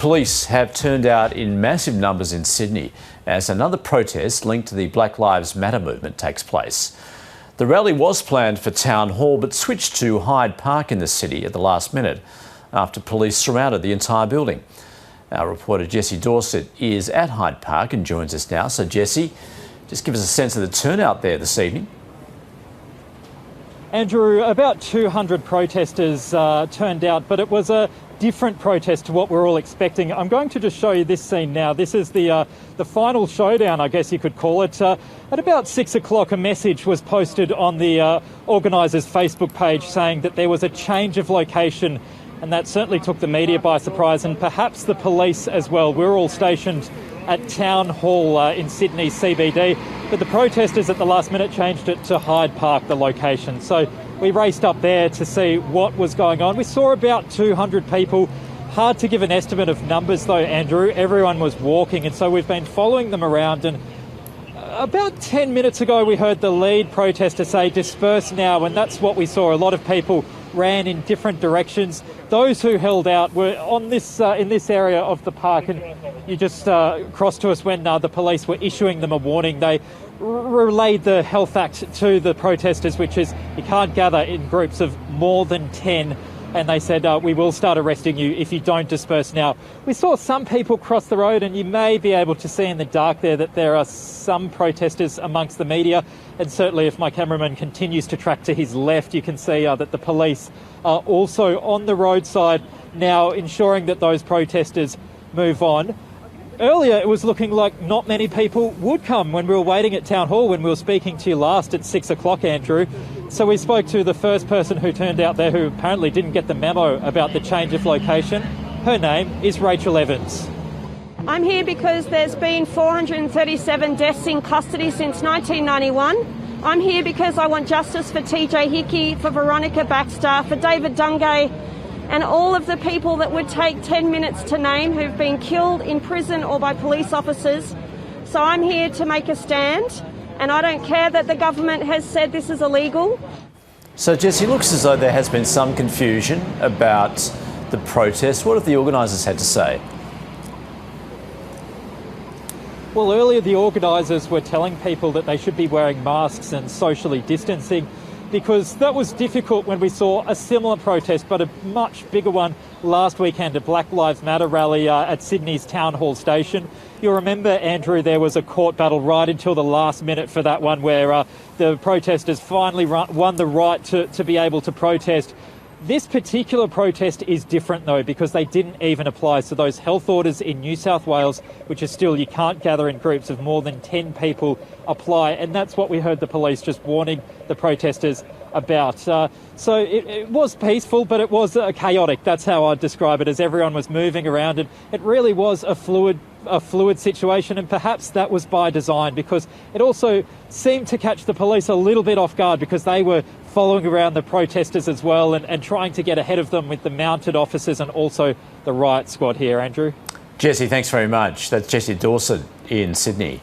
Police have turned out in massive numbers in Sydney as another protest linked to the Black Lives Matter movement takes place. The rally was planned for Town Hall but switched to Hyde Park in the city at the last minute after police surrounded the entire building. Our reporter Jessie Dorset is at Hyde Park and joins us now. So Jessie, just give us a sense of the turnout there this evening. Andrew, about 200 protesters turned out, but it was a different protest to what we're all expecting. I'm going to just show you this scene now. This is the final showdown, I guess you could call it. At about 6 o'clock, a message was posted on the Organisers Facebook page saying that there was a change of location, and that certainly took the media by surprise, and perhaps the police as well. We're all stationed at Town Hall in Sydney CBD, but the protesters at the last minute changed it to Hyde Park, the location. So we raced up there to see what was going on. We saw about 200 people. Hard to give an estimate of numbers though, Andrew. Everyone was walking, and so we've been following them around, and about 10 minutes ago we heard the lead protester say disperse now, and that's what we saw. A lot of people ran in different directions. Those who held out were on this in this area of the park, and you just crossed to us when the police were issuing them a warning. They relayed the Health Act to the protesters, which is you can't gather in groups of more than 10, and they said we will start arresting you if you don't disperse now. We saw some people cross the road, and you may be able to see in the dark there that there are some protesters amongst the media, and certainly if my cameraman continues to track to his left, you can see that the police are also on the roadside now, ensuring that those protesters move on. Earlier, it was looking like not many people would come when we were waiting at Town Hall, when we were speaking to you last at 6 o'clock, Andrew. So we spoke to the first person who turned out there, who apparently didn't get the memo about the change of location. Her name is Rachel Evans. I'm here because there's been 437 deaths in custody since 1991. I'm here because I want justice for TJ Hickey, for Veronica Baxter, for David Dungay, and all of the people that would take 10 minutes to name who've been killed in prison or by police officers. So I'm here to make a stand, and I don't care that the government has said this is illegal. So Jessie, it looks as though there has been some confusion about the protest. What have the organisers had to say? Well, earlier the organisers were telling people that they should be wearing masks and socially distancing, because that was difficult when we saw a similar protest, but a much bigger one last weekend, a Black Lives Matter rally at Sydney's Town Hall station. You'll remember, Andrew, there was a court battle right until the last minute for that one, where the protesters finally won the right to be able to protest. This particular protest is different though, because they didn't even apply. So those health orders in New South Wales, which is still you can't gather in groups of more than 10 people, apply. And that's what we heard the police just warning the protesters about. So it was peaceful, but it was chaotic. That's how I'd describe it, as everyone was moving around, and it really was a fluid situation, and perhaps that was by design, because it also seemed to catch the police a little bit off guard, because they were following around the protesters as well, and trying to get ahead of them with the mounted officers and also the riot squad here, Andrew. Jessie, thanks very much. That's Jessie Dorset in Sydney.